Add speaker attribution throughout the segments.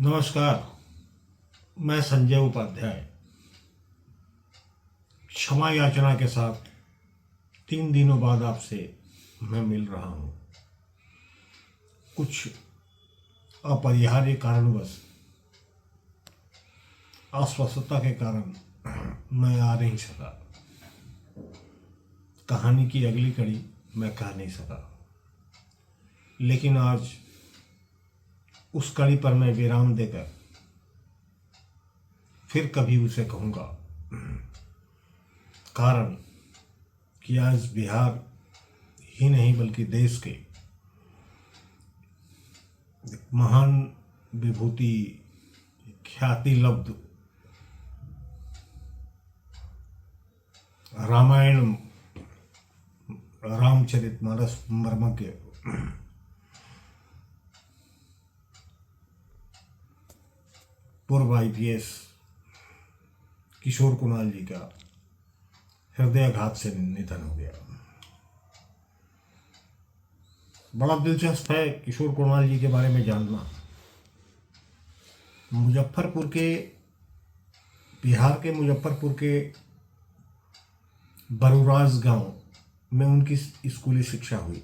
Speaker 1: नमस्कार। मैं संजय उपाध्याय क्षमा याचना के साथ 3 दिनों बाद आपसे मैं मिल रहा हूँ। कुछ अपरिहार्य कारणवश अस्वस्थता के कारण मैं आ नहीं सका। कहानी की अगली कड़ी मैं कह नहीं सका, लेकिन आज उस कड़ी पर मैं विराम देकर फिर कभी उसे कहूँगा। कारण कि आज बिहार ही नहीं बल्कि देश के महान विभूति ख्याति लब्ध रामायण रामचरितमानस मर्मज्ञ पूर्व IPS किशोर कुणाल जी का हृदयाघात से निधन हो गया। बड़ा दिलचस्प है किशोर कुणाल जी के बारे में जानना। बिहार के मुजफ्फरपुर के बरूराज गांव में उनकी स्कूली शिक्षा हुई।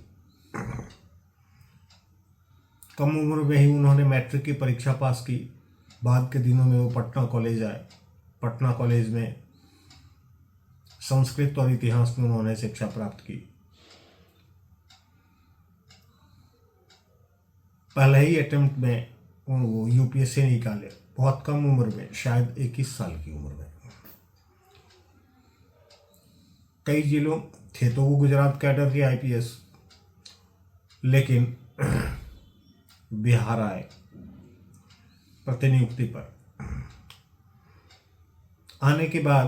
Speaker 1: कम उम्र में ही उन्होंने मैट्रिक की परीक्षा पास की। बाद के दिनों में वो पटना कॉलेज आए। पटना कॉलेज में संस्कृत और इतिहास में उन्होंने शिक्षा प्राप्त की। पहले ही अटेम्प्ट में वो UPSC निकाले, बहुत कम उम्र में, शायद 21 साल की उम्र में। कई जिलों थे तो वो गुजरात कैडर के IPS, लेकिन बिहार आए प्रतिनियुक्ति पर। आने के बाद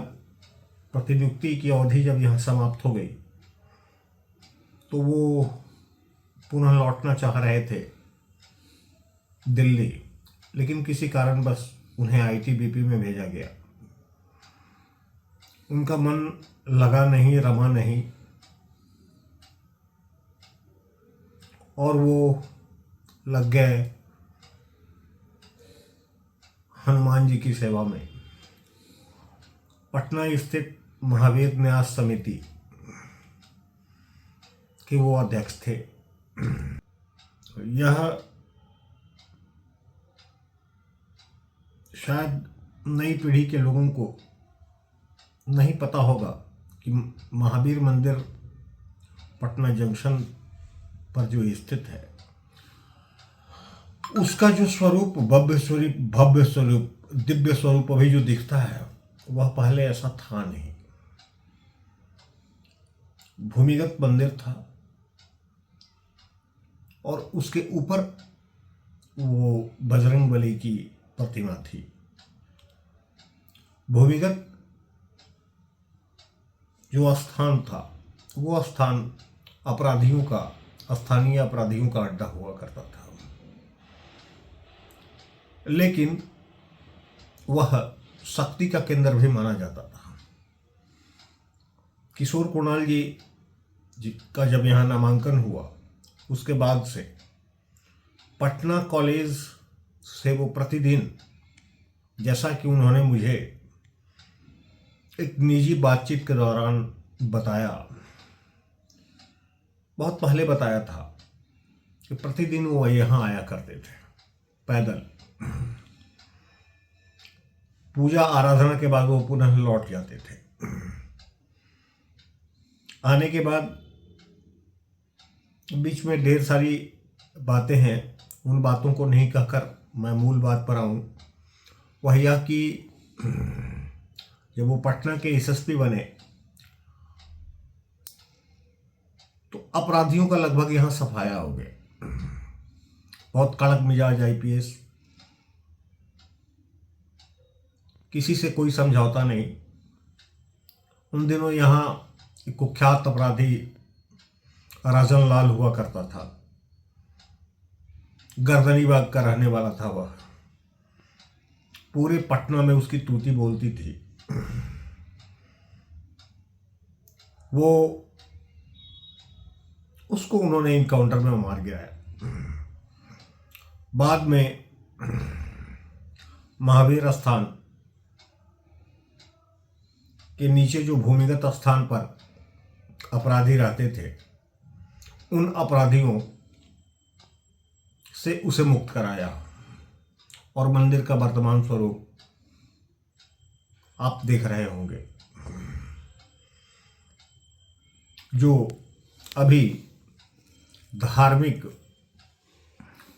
Speaker 1: प्रतिनियुक्ति की अवधि जब यहाँ समाप्त हो गई तो वो पुनः लौटना चाह रहे थे दिल्ली, लेकिन किसी कारणवश उन्हें ITBP में भेजा गया। उनका मन लगा नहीं, रमा नहीं, और वो लग गए हनुमान जी की सेवा में। पटना स्थित महावीर न्यास समिति के वो अध्यक्ष थे। यह शायद नई पीढ़ी के लोगों को नहीं पता होगा कि महावीर मंदिर पटना जंक्शन पर जो स्थित है, उसका जो स्वरूप भव्य स्वरूप दिव्य स्वरूप अभी जो दिखता है, वह पहले ऐसा था नहीं। भूमिगत मंदिर था और उसके ऊपर वो बजरंगबली की प्रतिमा थी। भूमिगत जो स्थान था, वो स्थान स्थानीय अपराधियों का अड्डा हुआ करता था। लेकिन वह शक्ति का केंद्र भी माना जाता था। किशोर कुणाल जी का जब यहाँ नामांकन हुआ, उसके बाद से पटना कॉलेज से वो प्रतिदिन, जैसा कि उन्होंने मुझे एक निजी बातचीत के दौरान बताया, बहुत पहले बताया था, कि प्रतिदिन वो यहाँ आया करते थे पैदल। पूजा आराधना के बाद वो पुनः लौट जाते थे। आने के बाद बीच में ढेर सारी बातें हैं। उन बातों को नहीं कहकर मैं मूल बात पर आऊं। वह यह कि जब वो पटना के SSP बने तो अपराधियों का लगभग यहाँ सफाया हो गया। बहुत कड़क मिजाज IPS, किसी से कोई समझौता नहीं। उन दिनों यहाँ एक कुख्यात अपराधी राजन लाल हुआ करता था। गर्दनीबाग का रहने वाला था वह। पूरे पटना में उसकी तूती बोलती थी। वो उसको उन्होंने इनकाउंटर में मार गिराया। बाद में महावीर स्थान के नीचे जो भूमिगत स्थान पर अपराधी रहते थे, उन अपराधियों से उसे मुक्त कराया और मंदिर का वर्तमान स्वरूप आप देख रहे होंगे, जो अभी धार्मिक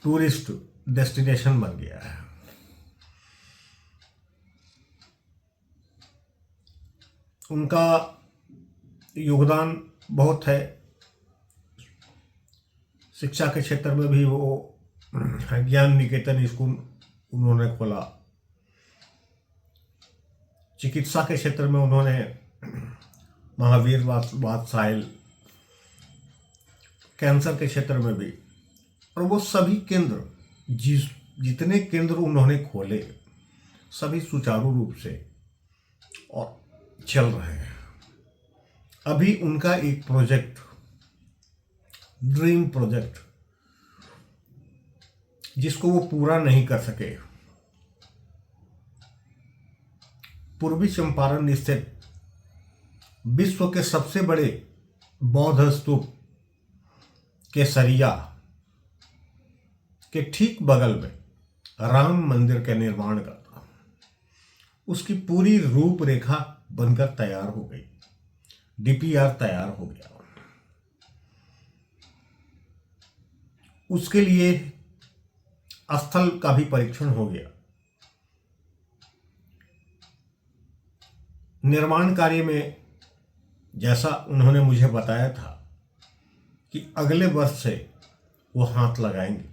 Speaker 1: टूरिस्ट डेस्टिनेशन बन गया है। उनका योगदान बहुत है। शिक्षा के क्षेत्र में भी वो ज्ञान निकेतन स्कूल उन्होंने खोला। चिकित्सा के क्षेत्र में उन्होंने महावीर वात्सायल, कैंसर के क्षेत्र में भी, और वो सभी केंद्र जितने केंद्र उन्होंने खोले सभी सुचारू रूप से और चल रहे हैं। अभी उनका एक प्रोजेक्ट, ड्रीम प्रोजेक्ट, जिसको वो पूरा नहीं कर सके, पूर्वी चंपारण स्थित विश्व के सबसे बड़े बौद्ध स्तूप केसरिया के ठीक बगल में राम मंदिर के निर्माण का था। उसकी पूरी रूपरेखा बनकर तैयार हो गई, डीपीआर तैयार हो गया। उसके लिए स्थल का भी परीक्षण हो गया। निर्माण कार्य में जैसा उन्होंने मुझे बताया था कि अगले वर्ष से वो हाथ लगाएंगे,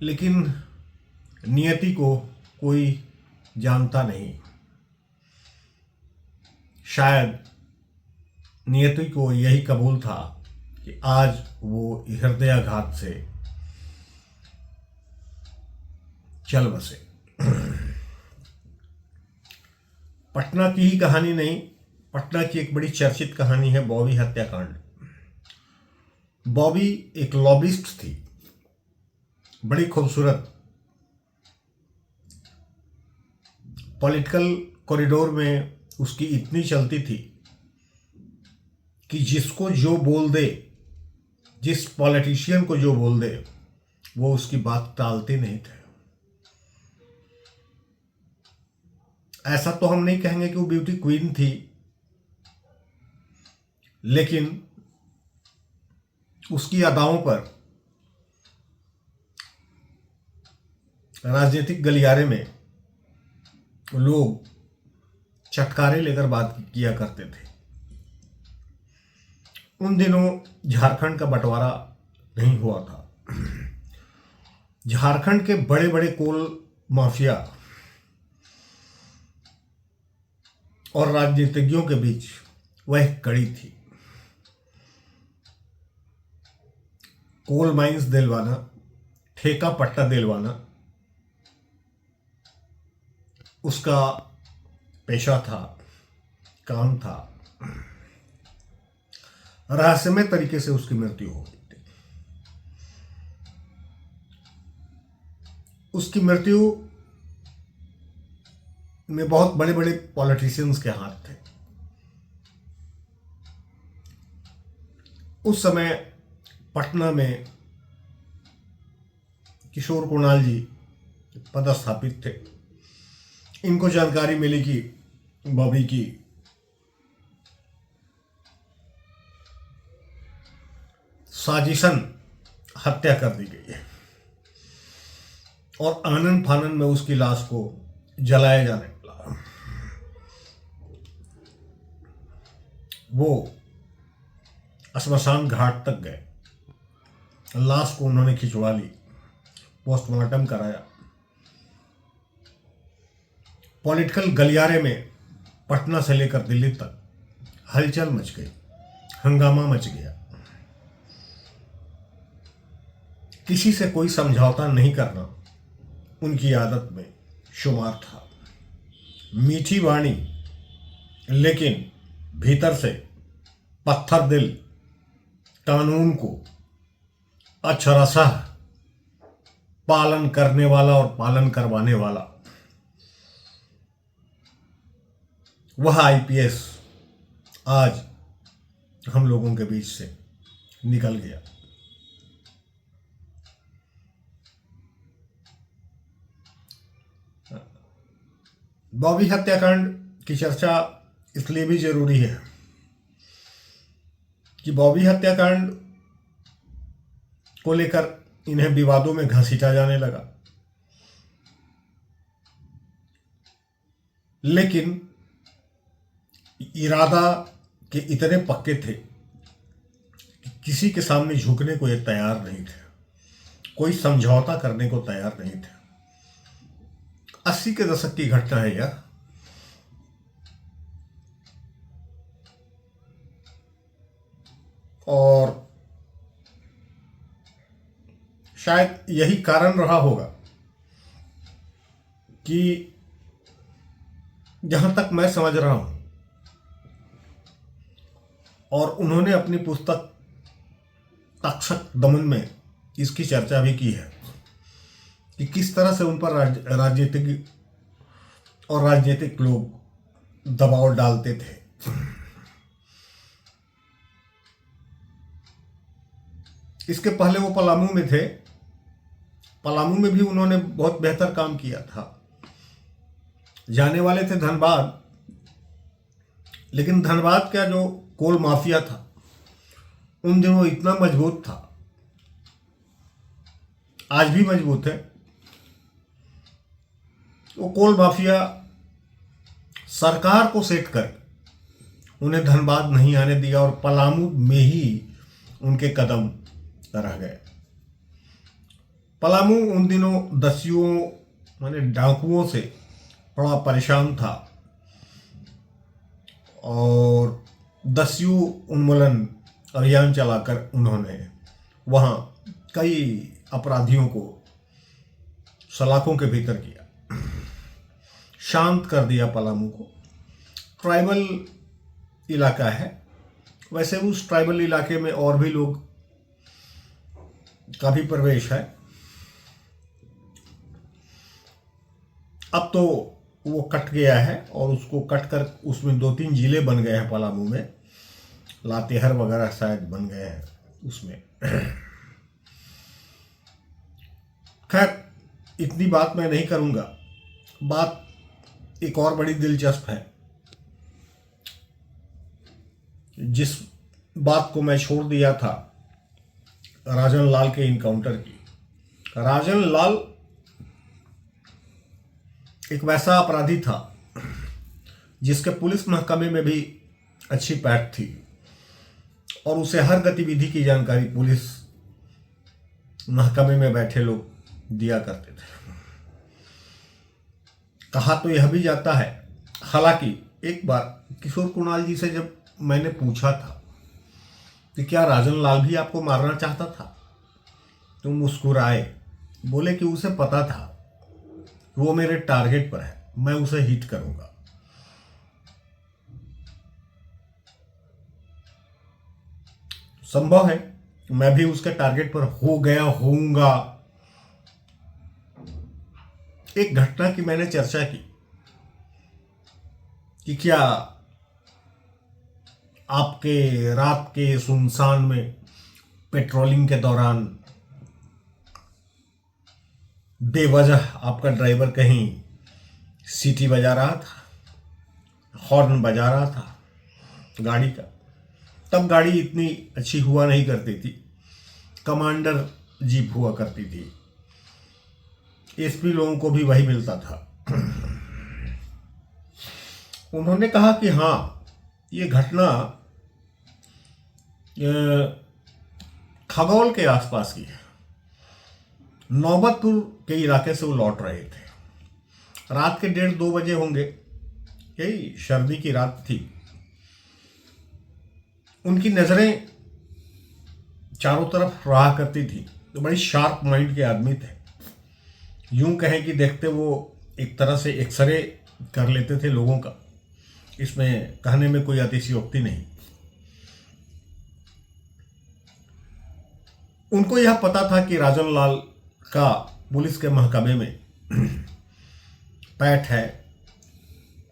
Speaker 1: लेकिन नियति को कोई जानता नहीं। शायद नियति को यही कबूल था कि आज वो हृदयाघात से चल बसे। पटना की ही कहानी नहीं, पटना की एक बड़ी चर्चित कहानी है बॉबी हत्याकांड। बॉबी एक लॉबिस्ट थी, बड़ी खूबसूरत। पॉलिटिकल कॉरिडोर में उसकी इतनी चलती थी कि जिसको जो बोल दे, जिस पॉलिटिशियन को जो बोल दे, वो उसकी बात टालते नहीं थे। ऐसा तो हम नहीं कहेंगे कि वो ब्यूटी क्वीन थी, लेकिन उसकी अदाओं पर राजनीतिक गलियारे में लोग चटकारे लेकर बात किया करते थे। उन दिनों झारखंड का बंटवारा नहीं हुआ था। झारखंड के बड़े बड़े कोल माफिया और राजनीतिज्ञों के बीच वह कड़ी थी। कोल माइंस दिलवाना, ठेका पट्टा दिलवाना उसका पेशा था, काम था। रहस्यमय तरीके से उसकी मृत्यु हो गई थी। उसकी मृत्यु में बहुत बड़े बड़े पॉलिटिशियंस के हाथ थे। उस समय पटना में किशोर कुणाल जी पदस्थापित थे। इनको जानकारी मिली कि बॉबी की साजिशन हत्या कर दी गई है और आनन फानन में उसकी लाश को जलाया जाने लगा। वो श्मशान घाट तक गए, लाश को उन्होंने खिंचवा ली, पोस्टमार्टम कराया। पॉलिटिकल गलियारे में पटना से लेकर दिल्ली तक हलचल मच गई, हंगामा मच गया। किसी से कोई समझौता नहीं करना उनकी आदत में शुमार था। मीठी वाणी लेकिन भीतर से पत्थर दिल, कानून को अक्षरशः पालन करने वाला और पालन करवाने वाला, वह आईपीएस आज हम लोगों के बीच से निकल गया। बॉबी हत्याकांड की चर्चा इसलिए भी जरूरी है कि बॉबी हत्याकांड को लेकर इन्हें विवादों में घसीटा जाने लगा, लेकिन इरादा के इतने पक्के थे कि किसी के सामने झुकने को ये तैयार नहीं थे, कोई समझौता करने को तैयार नहीं थे। 80 के दशक की घटना है यह। और शायद यही कारण रहा होगा कि जहां तक मैं समझ रहा हूं, और उन्होंने अपनी पुस्तक तक्षक दमन में इसकी चर्चा भी की है कि किस तरह से उन पर राजनीतिक लोग दबाव डालते थे। इसके पहले वो पलामू में थे, पलामू में भी उन्होंने बहुत बेहतर काम किया था। जाने वाले थे धनबाद, लेकिन धनबाद का जो कोल माफिया था उन दिनों इतना मजबूत था, आज भी मजबूत है। वो कोल माफिया सरकार को सेट कर उन्हें धनबाद नहीं आने दिया और पलामू में ही उनके कदम रह गए। पलामू उन दिनों दस्युओं माने डाकुओं से बड़ा परेशान था और दस्यु उन्मूलन अभियान चलाकर उन्होंने वहां कई अपराधियों को सलाखों के भीतर किया, शांत कर दिया पलामू को। ट्राइबल इलाका है, वैसे उस ट्राइबल इलाके में और भी लोग का भी प्रवेश है। अब तो वो कट गया है और उसको कट कर उसमें 2-3 जिले बन गए हैं पलामू में, लातेहर वगैरह शायद बन गए हैं उसमें। खैर, इतनी बात मैं नहीं करूंगा। बात एक और बड़ी दिलचस्प है, जिस बात को मैं छोड़ दिया था राजन लाल के इनकाउंटर की। राजन लाल एक वैसा अपराधी था जिसके पुलिस महकमे में भी अच्छी पैठ थी और उसे हर गतिविधि की जानकारी पुलिस महकमे में बैठे लोग दिया करते थे। कहा तो यह भी जाता है, हालांकि एक बार किशोर कुणाल जी से जब मैंने पूछा था कि क्या राजन लाल भी आपको मारना चाहता था, तो मुस्कुराए, बोले कि उसे पता था वो मेरे टारगेट पर है, मैं उसे हिट करूंगा। संभव है मैं भी उसके टारगेट पर हो गया होऊंगा। एक घटना की मैंने चर्चा की कि क्या आपके रात के सुनसान में पेट्रोलिंग के दौरान बेवजह आपका ड्राइवर कहीं सीटी बजा रहा था, हॉर्न बजा रहा था गाड़ी का। तब गाड़ी इतनी अच्छी हुआ नहीं करती थी, कमांडर जीप हुआ करती थी, एसपी लोगों को भी वही मिलता था। उन्होंने कहा कि हाँ, ये घटना खगौल के आसपास की है। नौबतपुर के इलाके से वो लौट रहे थे, रात के 1:30-2 बजे होंगे, यही सर्दी की रात थी। उनकी नजरें चारों तरफ रहा करती थी, तो बड़ी शार्प माइंड के आदमी थे। यूं कहें कि देखते वो एक तरह से एक्सरे कर लेते थे लोगों का, इसमें कहने में कोई अतिशयोक्ति नहीं। उनको यह पता था कि राजन लाल का पुलिस के महकमे में पैठ है,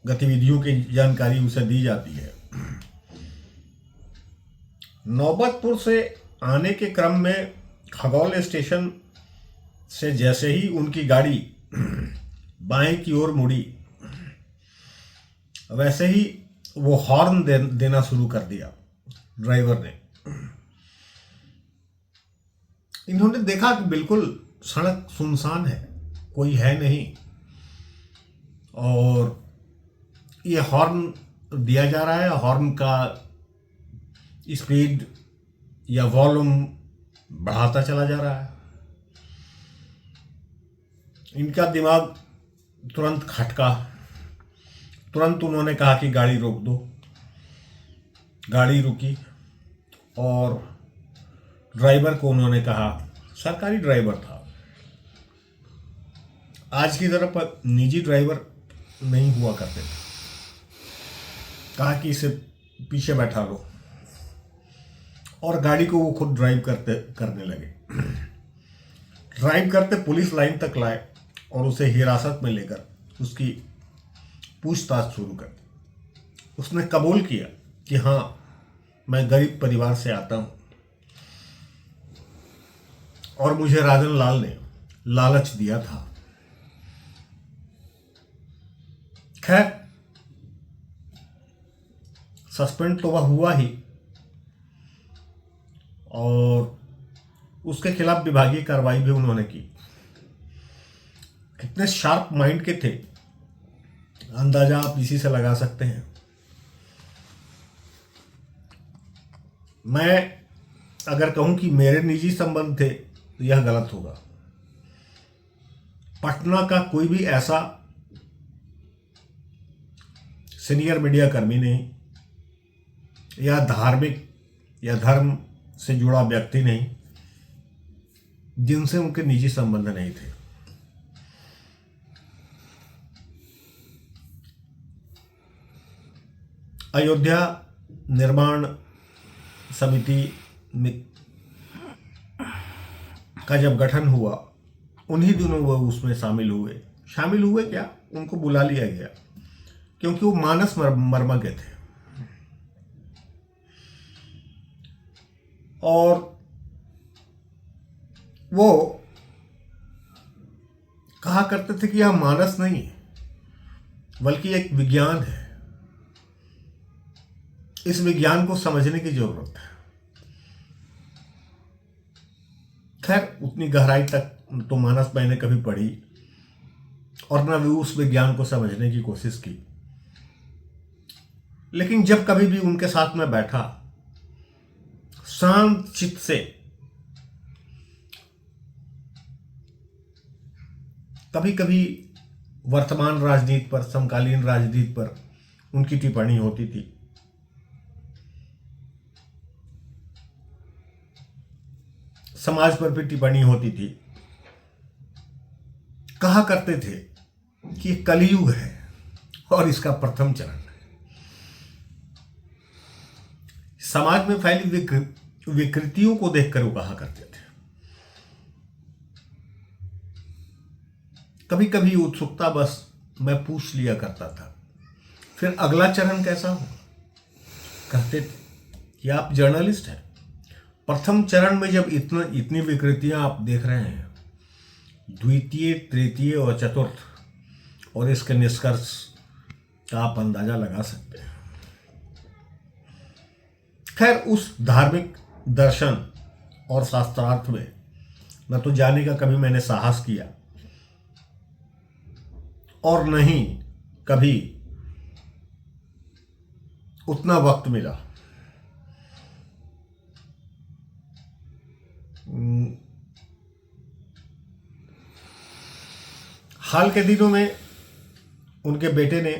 Speaker 1: गतिविधियों की जानकारी उसे दी जाती है। नौबतपुर से आने के क्रम में खगौल स्टेशन से जैसे ही उनकी गाड़ी बाएं की ओर मुड़ी, वैसे ही वो हॉर्न देना शुरू कर दिया ड्राइवर ने। इन्होंने देखा कि बिल्कुल सड़क सुनसान है, कोई है नहीं, और ये हॉर्न दिया जा रहा है। हॉर्न का स्पीड या वॉल्यूम बढ़ाता चला जा रहा है। इनका दिमाग तुरंत खटका। तुरंत उन्होंने कहा कि गाड़ी रोक दो। गाड़ी रुकी और ड्राइवर को उन्होंने कहा, सरकारी ड्राइवर था, आज की तरह निजी ड्राइवर नहीं हुआ करते थे, कहा कि इसे पीछे बैठा लो, और गाड़ी को वो खुद ड्राइव करने लगे। ड्राइव करते पुलिस लाइन तक लाए और उसे हिरासत में लेकर उसकी पूछताछ शुरू कर दी। उसने कबूल किया कि हाँ, मैं गरीब परिवार से आता हूं और मुझे राजन लाल ने लालच दिया था। खैर, सस्पेंड तो वह हुआ ही और उसके खिलाफ विभागीय कार्रवाई भी उन्होंने की। कितने शार्प माइंड के थे, अंदाजा आप इसी से लगा सकते हैं। मैं अगर कहूं कि मेरे निजी संबंध थे तो यह गलत होगा। पटना का कोई भी ऐसा सीनियर मीडिया कर्मी नहीं, या धार्मिक या धर्म से जुड़ा व्यक्ति नहीं, जिनसे उनके निजी संबंध नहीं थे। अयोध्या निर्माण समिति का जब गठन हुआ, उन्हीं दिनों वो उसमें शामिल हुए। शामिल हुए क्या, उनको बुला लिया गया क्योंकि वो मानस मर्मज्ञ थे और वो कहा करते थे कि यह मानस नहीं है बल्कि एक विज्ञान है, इस विज्ञान को समझने की जरूरत है। खैर, उतनी गहराई तक तो मानस मैंने कभी पढ़ी और न भी उस विज्ञान को समझने की कोशिश की, लेकिन जब कभी भी उनके साथ में बैठा, शांत चित्त से कभी कभी वर्तमान राजनीति पर, समकालीन राजनीति पर उनकी टिप्पणी होती थी। समाज पर भी टिप्पणी होती थी। कहा करते थे कि ये कलयुग है और इसका प्रथम चरण है। समाज में फैली विकृतियों को देखकर वो कहा करते थे। कभी कभी उत्सुकता बस मैं पूछ लिया करता था, फिर अगला चरण कैसा होगा। कहते थे कि आप जर्नलिस्ट हैं, प्रथम चरण में जब इतनी विकृतियां आप देख रहे हैं, द्वितीय, तृतीय और चतुर्थ, और इसके निष्कर्ष का आप अंदाजा लगा सकते हैं। खैर, उस धार्मिक दर्शन और शास्त्रार्थ में न तो जाने का कभी मैंने साहस किया और न ही कभी उतना वक्त मिला। हाल के दिनों में उनके बेटे ने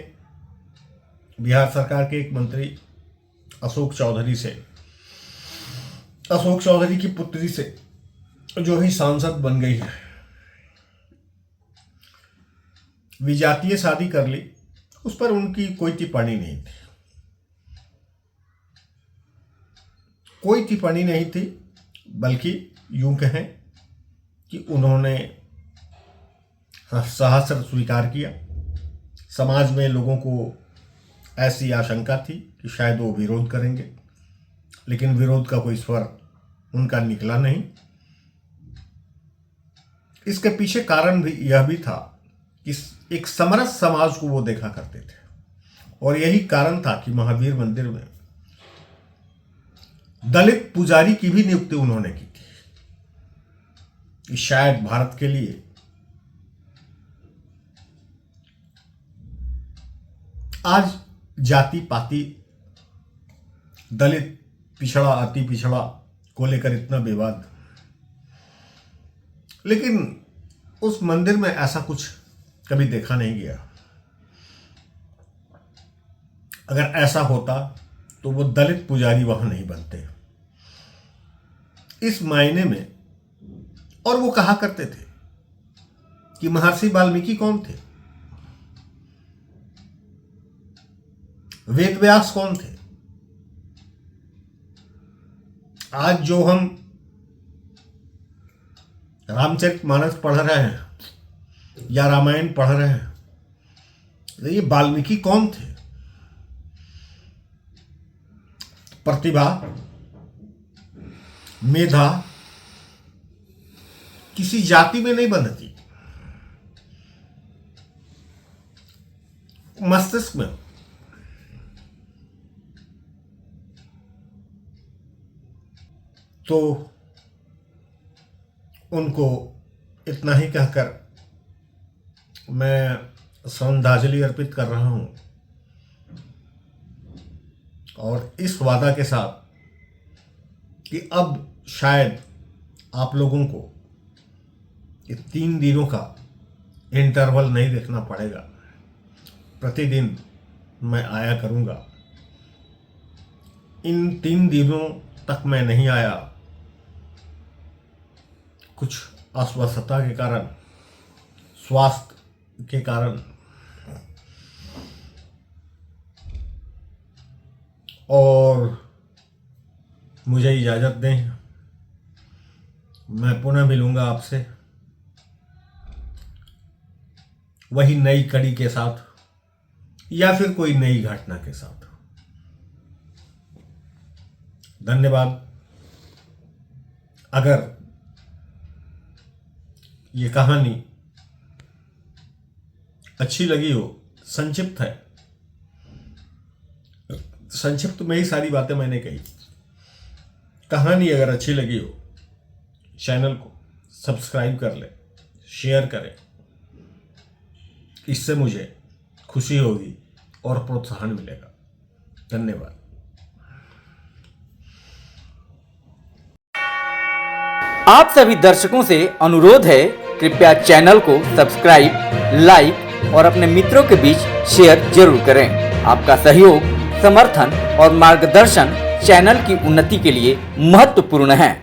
Speaker 1: बिहार सरकार के एक मंत्री अशोक चौधरी की पुत्री से जो ही सांसद बन गई है, विजातीय शादी कर ली। उस पर उनकी कोई टिप्पणी नहीं थी, कोई टिप्पणी नहीं थी, बल्कि यूं कहें कि उन्होंने सहस्र स्वीकार किया। समाज में लोगों को ऐसी आशंका थी कि शायद वो विरोध करेंगे, लेकिन विरोध का कोई स्वर उनका निकला नहीं। इसके पीछे कारण भी यह भी था कि एक समरस समाज को वो देखा करते थे, और यही कारण था कि महावीर मंदिर में दलित पुजारी की भी नियुक्ति उन्होंने की थी कि शायद भारत के लिए आज जाति पाति, दलित पिछड़ा अति पिछड़ा को लेकर इतना विवाद, लेकिन उस मंदिर में ऐसा कुछ कभी देखा नहीं गया। अगर ऐसा होता तो वो दलित पुजारी वहां नहीं बनते इस मायने में। और वो कहा करते थे कि महर्षि वाल्मीकि कौन थे, वेद व्यास कौन थे। आज जो हम रामचरितमानस पढ़ रहे हैं या रामायण पढ़ रहे हैं, तो ये वाल्मीकि कौन थे। प्रतिभा, मेधा किसी जाति में नहीं बंधती, मस्तिष्क में। तो उनको इतना ही कहकर मैं श्रद्धांजलि अर्पित कर रहा हूं, और इस वादा के साथ कि अब शायद आप लोगों को ये 3 दिनों का इंटरवल नहीं देखना पड़ेगा। प्रतिदिन मैं आया करूंगा। इन 3 दिनों तक मैं नहीं आया, कुछ अस्वस्थता के कारण, स्वास्थ्य के कारण, और मुझे इजाज़त दें। मैं पुनः मिलूंगा आपसे वही नई कड़ी के साथ या फिर कोई नई घटना के साथ। धन्यवाद। अगर ये कहानी अच्छी लगी हो, संक्षिप्त है, संक्षिप्त में ही सारी बातें मैंने कही। कहानी अगर अच्छी लगी हो, चैनल को सब्सक्राइब कर ले, शेयर करें। इससे मुझे खुशी होगी और प्रोत्साहन मिलेगा। धन्यवाद।
Speaker 2: आप सभी दर्शकों से अनुरोध है, कृपया चैनल को सब्सक्राइब, लाइक और अपने मित्रों के बीच शेयर जरूर करें। आपका सहयोग, समर्थन और मार्गदर्शन चैनल की उन्नति के लिए महत्वपूर्ण है।